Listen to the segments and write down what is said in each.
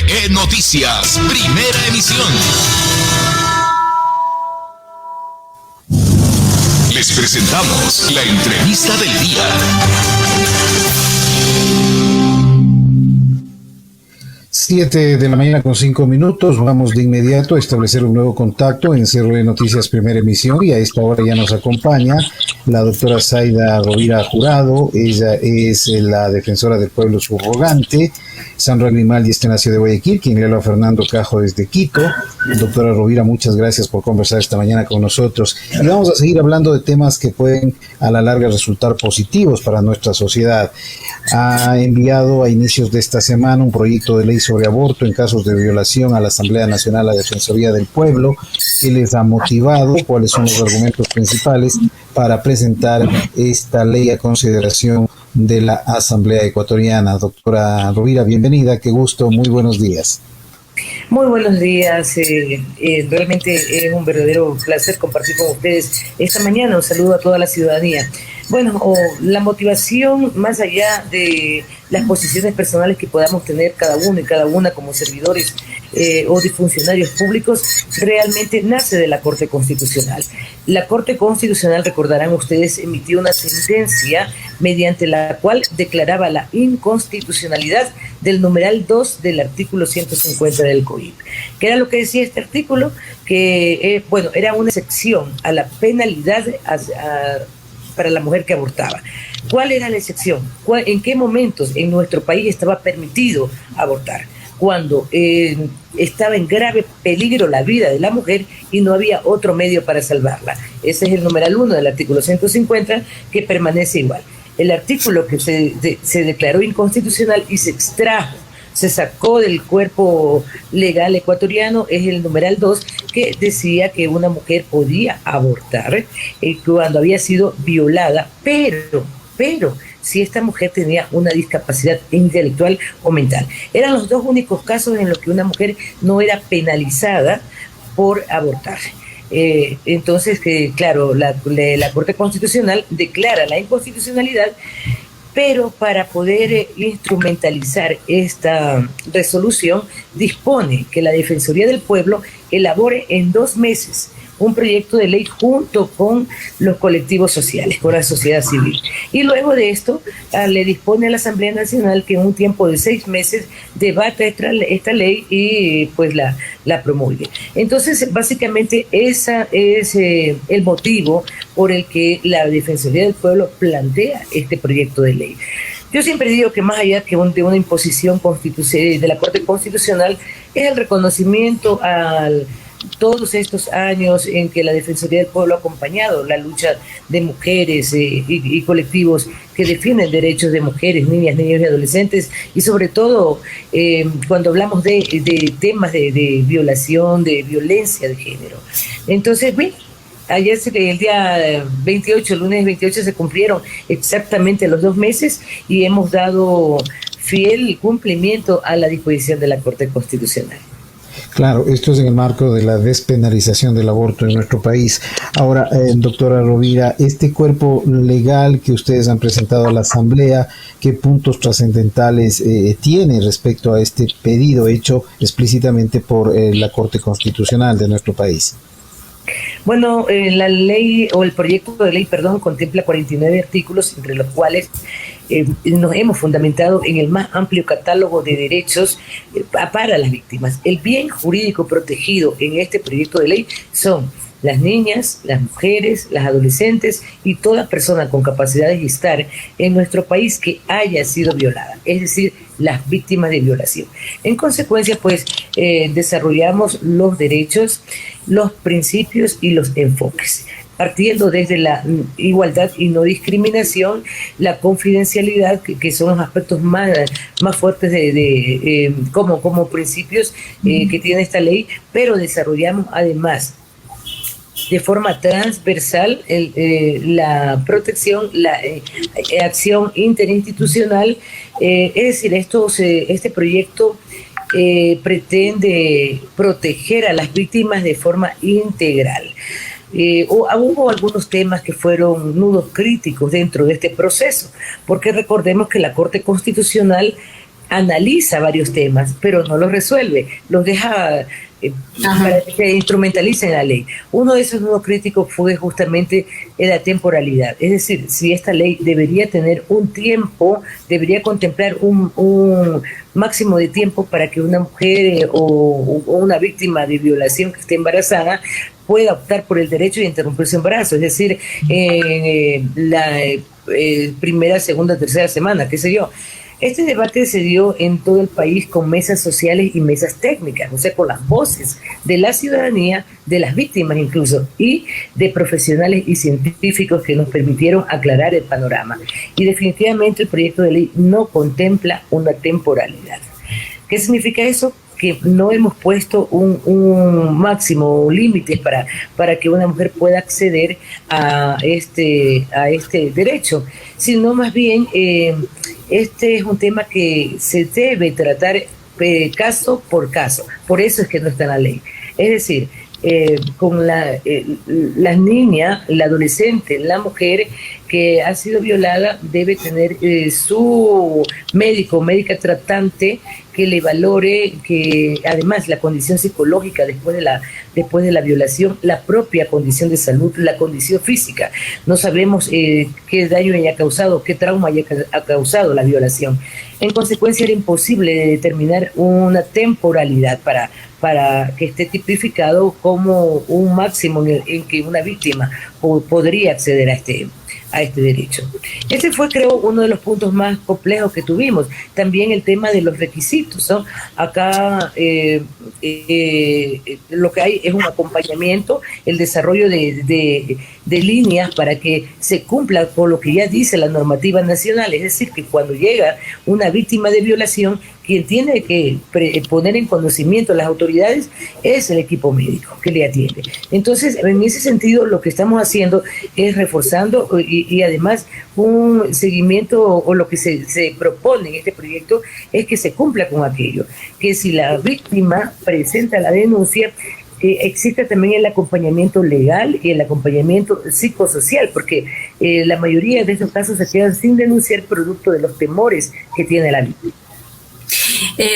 CRE Noticias, primera emisión. Les presentamos la entrevista del día. 7:05 a.m. Vamos de inmediato a establecer un nuevo contacto en CRE Noticias Primera Emisión, y a esta hora ya nos acompaña la doctora Zaida Rovira Jurado. Ella es la defensora del pueblo subrogante. Sandra Grimaldi está en la ciudad de Guayaquil, quien le habla Fernando Cajo desde Quito. Doctora Rovira, muchas gracias por conversar esta mañana con nosotros. Y vamos a seguir hablando de temas que pueden a la larga resultar positivos para nuestra sociedad. Ha enviado a inicios de esta semana un proyecto de ley sobre aborto en casos de violación a la Asamblea Nacional, a la Defensoría del Pueblo. ¿Qué les ha motivado? ¿Cuáles son los argumentos principales para presentar esta ley a consideración de la Asamblea Ecuatoriana? Doctora Rovira, bienvenida, qué gusto, muy buenos días. Muy buenos días, realmente es un verdadero placer compartir con ustedes esta mañana. Un saludo a toda la ciudadanía. Bueno, la motivación, más allá de las posiciones personales que podamos tener cada uno y cada una como servidores o de funcionarios públicos, realmente nace de la Corte Constitucional. La Corte Constitucional, recordarán ustedes, emitió una sentencia mediante la cual declaraba la inconstitucionalidad del numeral 2 del artículo 150 del COIP. ¿Qué era lo que decía este artículo? Que, era una excepción a la penalidad para la mujer que abortaba. ¿Cuál era la excepción? ¿En qué momentos en nuestro país estaba permitido abortar? Cuando estaba en grave peligro la vida de la mujer y no había otro medio para salvarla. Ese es el numeral 1 del artículo 150, que permanece igual. El artículo que se declaró inconstitucional y se sacó del cuerpo legal ecuatoriano es el numeral 2, que decía que una mujer podía abortar cuando había sido violada, pero si esta mujer tenía una discapacidad intelectual o mental. Eran los dos únicos casos en los que una mujer no era penalizada por abortar. Entonces, claro, la Corte Constitucional declara la inconstitucionalidad, pero para poder instrumentalizar esta resolución, dispone que la Defensoría del Pueblo elabore en 2 meses un proyecto de ley junto con los colectivos sociales, con la sociedad civil. Y luego de esto, le dispone a la Asamblea Nacional que en un tiempo de 6 meses debata esta ley y pues la promulgue. Entonces, básicamente, ese es el motivo por el que la Defensoría del Pueblo plantea este proyecto de ley. Yo siempre digo que más allá que de una imposición de la Corte Constitucional, es el reconocimiento a todos estos años en que la Defensoría del Pueblo ha acompañado la lucha de mujeres y colectivos que defienden derechos de mujeres, niñas, niños y adolescentes, y sobre todo cuando hablamos de temas de violación, de violencia de género. Entonces, ayer, el día 28, el lunes 28, se cumplieron exactamente los 2 meses y hemos dado fiel cumplimiento a la disposición de la Corte Constitucional. Claro, esto es en el marco de la despenalización del aborto en nuestro país. Ahora, doctora Rovira, este cuerpo legal que ustedes han presentado a la Asamblea, ¿qué puntos trascendentales tiene respecto a este pedido hecho explícitamente por la Corte Constitucional de nuestro país? Bueno, la ley o el proyecto de ley, contempla 49 artículos, entre los cuales nos hemos fundamentado en el más amplio catálogo de derechos para las víctimas. El bien jurídico protegido en este proyecto de ley son las niñas, las mujeres, las adolescentes y toda persona con capacidad de gestar en nuestro país que haya sido violada, es decir, las víctimas de violación. En consecuencia, desarrollamos los derechos, los principios y los enfoques, partiendo desde la igualdad y no discriminación, la confidencialidad, que son los aspectos más fuertes como principios que tiene esta ley, pero desarrollamos además de forma transversal la protección, la acción interinstitucional, es decir, este proyecto pretende proteger a las víctimas de forma integral. Hubo algunos temas que fueron nudos críticos dentro de este proceso, porque recordemos que la Corte Constitucional analiza varios temas, pero no los resuelve, los deja para que se instrumentalicen la ley. Uno de esos nudos críticos fue justamente la temporalidad, es decir, si esta ley debería tener un tiempo, debería contemplar un máximo de tiempo para que una mujer o una víctima de violación que esté embarazada pueda optar por el derecho de interrumpir su embarazo, es decir, la primera, segunda, tercera semana, qué sé yo. Este debate se dio en todo el país con mesas sociales y mesas técnicas, o sea, con las voces de la ciudadanía, de las víctimas incluso, y de profesionales y científicos que nos permitieron aclarar el panorama. Y definitivamente el proyecto de ley no contempla una temporalidad. ¿Qué significa eso? Que no hemos puesto un máximo límite para que una mujer pueda acceder a este derecho, sino más bien este es un tema que se debe tratar caso por caso, por eso es que no está en la ley. Es decir, con la niña, la adolescente, la mujer que ha sido violada debe tener su médico, médica tratante que le valore, que además la condición psicológica después de la violación, la propia condición de salud, la condición física. No sabemos qué daño haya causado, qué trauma ha causado la violación. En consecuencia, era imposible determinar una temporalidad para que esté tipificado como un máximo en que una víctima podría acceder a este derecho. Ese fue, creo, uno de los puntos más complejos que tuvimos. También el tema de los requisitos, ¿no? Acá lo que hay es un acompañamiento, el desarrollo de líneas para que se cumpla con lo que ya dice la normativa nacional, es decir, que cuando llega una víctima de violación, quien tiene que poner en conocimiento a las autoridades es el equipo médico que le atiende. Entonces, en ese sentido, lo que estamos haciendo es reforzando y además un seguimiento o lo que se propone en este proyecto es que se cumpla con aquello, que si la víctima presenta la denuncia, existe también el acompañamiento legal y el acompañamiento psicosocial, porque la mayoría de estos casos se quedan sin denunciar producto de los temores que tiene la víctima.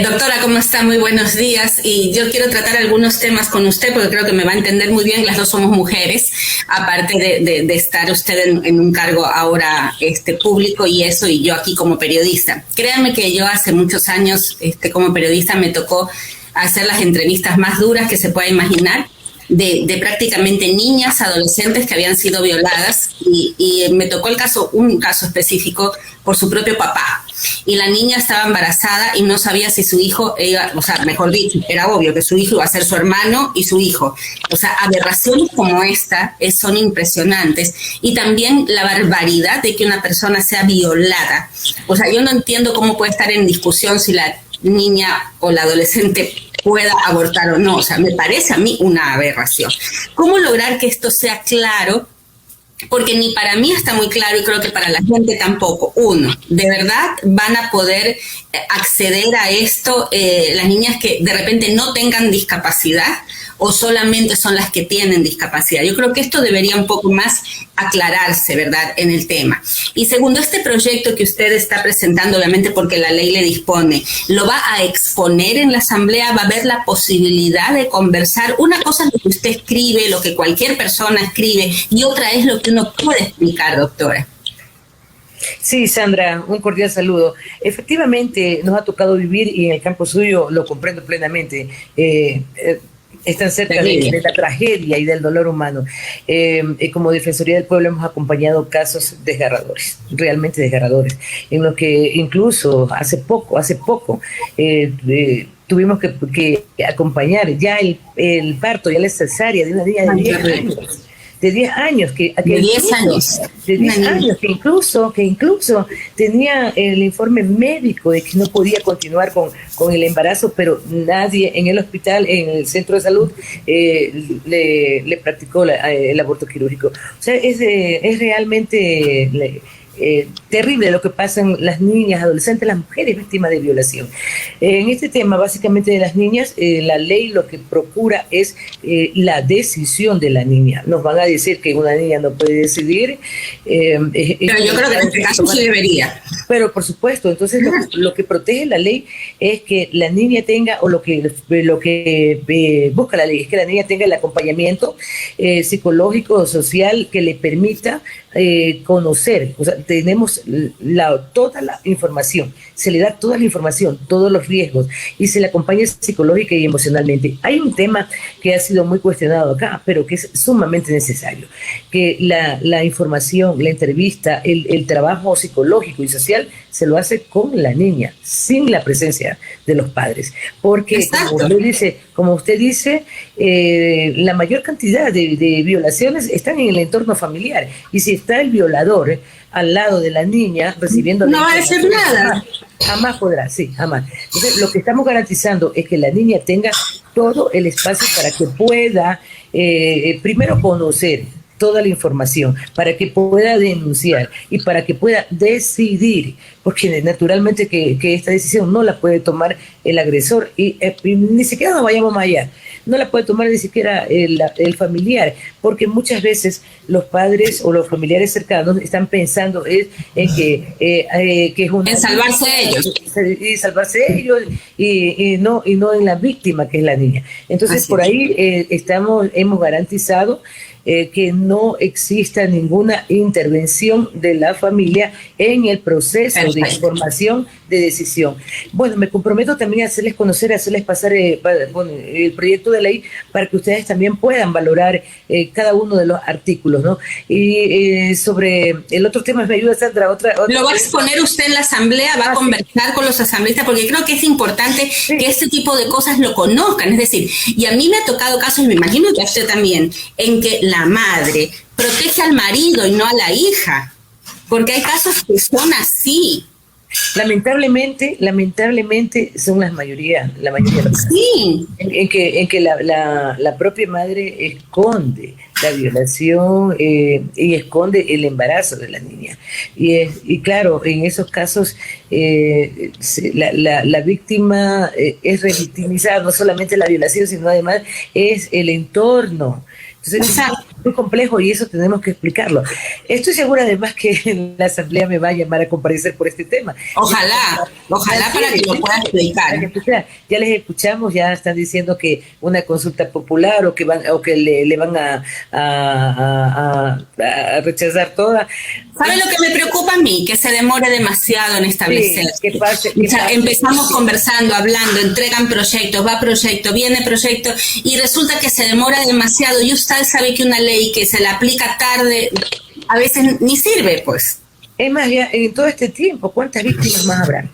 Doctora, ¿cómo está? Muy buenos días. Y yo quiero tratar algunos temas con usted porque creo que me va a entender muy bien. Las dos somos mujeres, aparte de estar usted en un cargo ahora público y eso, y yo aquí como periodista. Créanme que yo hace muchos años como periodista me tocó hacer las entrevistas más duras que se pueda imaginar, de prácticamente niñas, adolescentes que habían sido violadas y me tocó un caso específico por su propio papá. Y la niña estaba embarazada y no sabía si su hijo iba, o sea, mejor dicho, era obvio que su hijo iba a ser su hermano y su hijo. O sea, aberraciones como esta son impresionantes. Y también la barbaridad de que una persona sea violada. O sea, yo no entiendo cómo puede estar en discusión si la niña o la adolescente pueda abortar o no. O sea, me parece a mí una aberración. ¿Cómo lograr que esto sea claro? Porque ni para mí está muy claro y creo que para la gente tampoco. Uno, ¿de verdad van a poder acceder a esto las niñas que de repente no tengan discapacidad o solamente son las que tienen discapacidad? Yo creo que esto debería un poco más aclararse, ¿verdad?, en el tema. Y segundo, este proyecto que usted está presentando, obviamente porque la ley le dispone, ¿lo va a exponer en la asamblea? ¿Va a haber la posibilidad de conversar? Una cosa es lo que usted escribe, lo que cualquier persona escribe, y otra es lo que uno puede explicar, doctora. Sí, Sandra, un cordial saludo. Efectivamente, nos ha tocado vivir y en el campo suyo lo comprendo plenamente. Están cerca de la tragedia y del dolor humano. Como Defensoría del Pueblo hemos acompañado casos desgarradores, realmente desgarradores, en los que incluso hace poco, tuvimos que acompañar ya el parto, ya la cesárea de una niña de 10 años. De 10 años, que incluso tenía el informe médico de que no podía continuar con el embarazo, pero nadie en el hospital, en el centro de salud, le practicó el aborto quirúrgico. O sea, es realmente terrible lo que pasan las niñas, adolescentes, las mujeres víctimas de violación. En este tema, básicamente de las niñas, la ley lo que procura es la decisión de la niña. Nos van a decir que una niña no puede decidir. Pero yo creo que en este caso sí debería. Pero por supuesto, entonces lo que protege la ley es que la niña tenga, o lo que busca la ley, es que la niña tenga el acompañamiento psicológico o social que le permita conocer. O sea, tenemos toda la información, se le da toda la información, todos los riesgos, y se le acompaña psicológica y emocionalmente. Hay un tema que ha sido muy cuestionado acá, pero que es sumamente necesario, que la información, la entrevista, el trabajo psicológico y social se lo hace con la niña, sin la presencia de los padres, porque como usted dice, la mayor cantidad de violaciones están en el entorno familiar, y si está el violador al lado de la niña recibiendo... No va a decir nada. Jamás podrá, sí, jamás. Entonces, lo que estamos garantizando es que la niña tenga todo el espacio para que pueda, primero, conocer toda la información, para que pueda denunciar y para que pueda decidir, porque naturalmente que esta decisión no la puede tomar el agresor, y ni siquiera nos vayamos más allá, no la puede tomar ni siquiera el familiar, porque muchas veces los padres o los familiares cercanos están pensando en que es una... En salvarse ellos. Y salvarse ellos, y no en la víctima, que es la niña. Entonces, así por ahí hemos garantizado que no exista ninguna intervención de la familia en el proceso de información de decisión. Bueno, me comprometo también a hacerles conocer, a hacerles pasar el proyecto de ley para que ustedes también puedan valorar cada uno de los artículos, ¿no? Y sobre el otro tema, ¿me ayuda, Sandra? Otra lo va a exponer usted en la asamblea, va a conversar con los asambleístas, porque creo que es importante que este tipo de cosas lo conozcan. Es decir, y a mí me ha tocado casos, y me imagino que a usted también, en que la madre protege al marido y no a la hija, porque hay casos que son así. Lamentablemente son la mayoría de los casos. Sí. En que la propia madre esconde la violación y esconde el embarazo de la niña. Y claro, en esos casos la víctima es revictimizada, no solamente la violación, sino además es el entorno. Entonces, es muy complejo, y eso tenemos que explicarlo. Estoy segura además que la asamblea me va a llamar a comparecer por este tema. Ojalá para que lo puedan explicar. Ya les escuchamos, ya están diciendo que una consulta popular o que le van a rechazar toda. ¿Sabe lo que me preocupa a mí? Que se demore demasiado en establecer. Sí, empezamos conversando, hablando, entregan proyectos, va proyecto, viene proyecto, y resulta que se demora demasiado, y usted sabe que una ley que se la aplica tarde a veces ni sirve, pues. Es más, ya en todo este tiempo, ¿cuántas víctimas más habrán?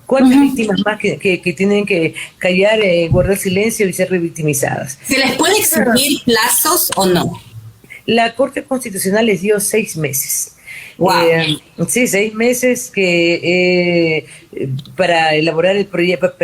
¿Cuántas víctimas más que tienen que callar, guardar silencio y ser revictimizadas? ¿Se les puede exigir plazos o no? La Corte Constitucional les dio 6 meses. Wow. Sí, 6 meses que para elaborar el proyecto,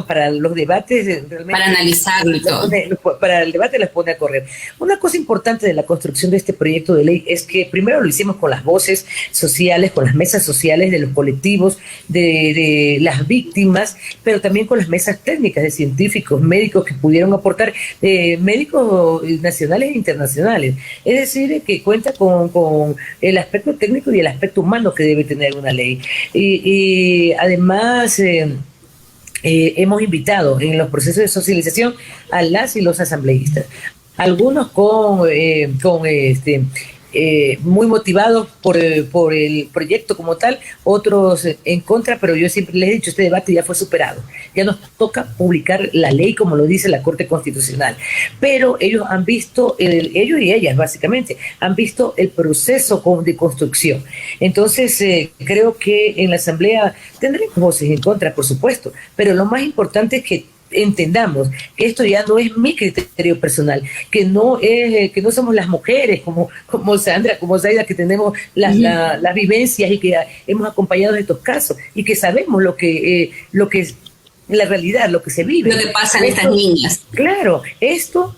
para los debates, realmente, para analizarlo y todo. Para el debate los pone a correr. Una cosa importante de la construcción de este proyecto de ley es que primero lo hicimos con las voces sociales, con las mesas sociales de los colectivos, de las víctimas, pero también con las mesas técnicas de científicos, médicos que pudieron aportar, médicos nacionales e internacionales. Es decir, que cuenta con el aspecto técnico y el aspecto humano que debe tener una ley. Y además hemos invitado en los procesos de socialización a las y los asambleístas, algunos muy motivados por el proyecto como tal, otros en contra, pero yo siempre les he dicho, este debate ya fue superado, ya nos toca publicar la ley como lo dice la Corte Constitucional, pero ellos han visto, ellos y ellas básicamente, han visto el proceso de construcción. Entonces creo que en la Asamblea tendremos voces en contra, por supuesto, pero lo más importante es que entendamos que esto ya no es mi criterio personal, que no somos las mujeres como Sandra, como Zaida, que tenemos las vivencias y que hemos acompañado estos casos y que sabemos lo que la realidad, lo que se vive. Lo que pasa en estas niñas. Claro, esto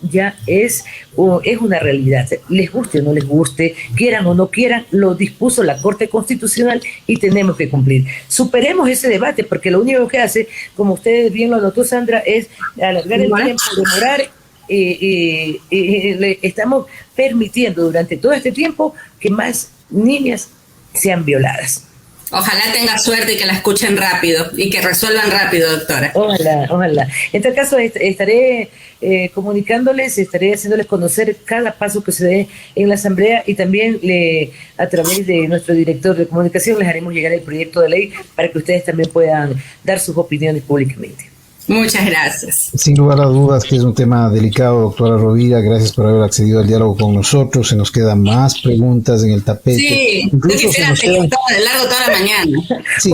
ya es una realidad. Les guste o no les guste, quieran o no quieran, lo dispuso la Corte Constitucional y tenemos que cumplir. Superemos ese debate, porque lo único que hace, como usted bien lo anotó, Sandra, es alargar el tiempo, demorar. Le estamos permitiendo durante todo este tiempo que más niñas sean violadas. Ojalá tenga suerte y que la escuchen rápido y que resuelvan rápido, doctora. Ojalá. En tal caso estaré comunicándoles, estaré haciéndoles conocer cada paso que se dé en la Asamblea y también a través de nuestro director de comunicación les haremos llegar el proyecto de ley para que ustedes también puedan dar sus opiniones públicamente. Muchas gracias. Sin lugar a dudas que es un tema delicado, doctora Rovira. Gracias por haber accedido al diálogo con nosotros. Se nos quedan más preguntas en el tapete. Sí, yo quisiera seguir de largo toda la mañana. Sí.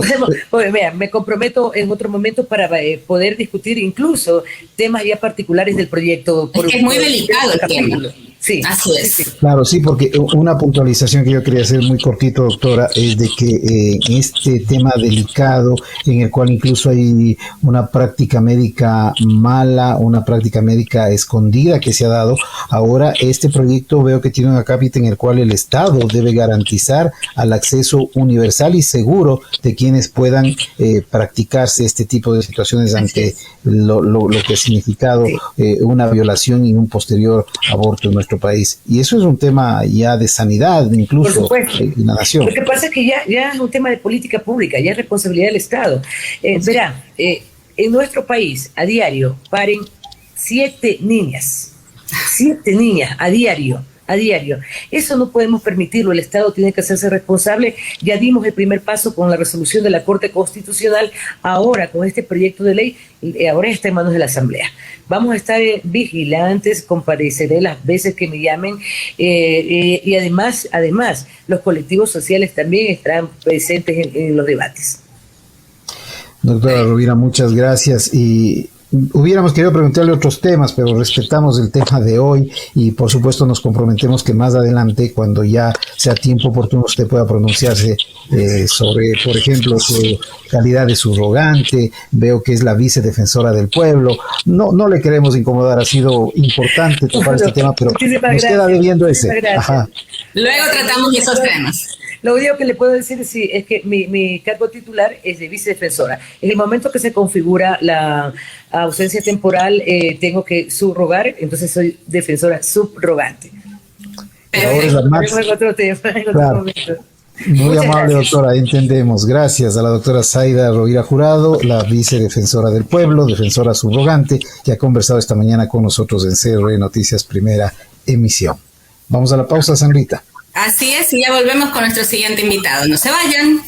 Vean, me comprometo en otro momento para poder discutir incluso temas ya particulares del proyecto. Es muy delicado el tema. Sí, así es. Sí. Claro, sí, porque una puntualización que yo quería hacer muy cortito, doctora, es de que en este tema delicado, en el cual incluso hay una práctica médica mala, una práctica médica escondida que se ha dado, ahora este proyecto veo que tiene un acápite en el cual el Estado debe garantizar al acceso universal y seguro de quienes puedan practicarse este tipo de situaciones ante lo que ha significado una violación y un posterior aborto en nuestro país. Y eso es un tema ya de sanidad, incluso en la nación. Lo que pasa es que ya es un tema de política pública, ya es responsabilidad del Estado. Verá, en nuestro país a diario paren 7 niñas a diario. Eso no podemos permitirlo, el Estado tiene que hacerse responsable. Ya dimos el primer paso con la resolución de la Corte Constitucional, ahora con este proyecto de ley, ahora está en manos de la Asamblea. Vamos a estar vigilantes, compareceré las veces que me llamen y además los colectivos sociales también estarán presentes en los debates. Doctora Rovira, muchas gracias y hubiéramos querido preguntarle otros temas, pero respetamos el tema de hoy y por supuesto nos comprometemos que más adelante, cuando ya sea tiempo oportuno, usted pueda pronunciarse sobre, por ejemplo, su calidad de subrogante. Veo que es la vicedefensora del pueblo. No le queremos incomodar, ha sido importante tocar este tema, pero nos queda debiendo ese. Ajá. Luego tratamos esos temas. Lo único que le puedo decir es que mi cargo titular es de vicedefensora. En el momento que se configura la ausencia temporal, tengo que subrogar, entonces soy defensora subrogante. Pero ahora es la claro. Muy amable, doctora, entendemos. Gracias a la doctora Zaida Rovira Jurado, la vicedefensora del pueblo, defensora subrogante, que ha conversado esta mañana con nosotros en CRE Noticias Primera Emisión. Vamos a la pausa, Sandrita. Así es, y ya volvemos con nuestro siguiente invitado. No se vayan.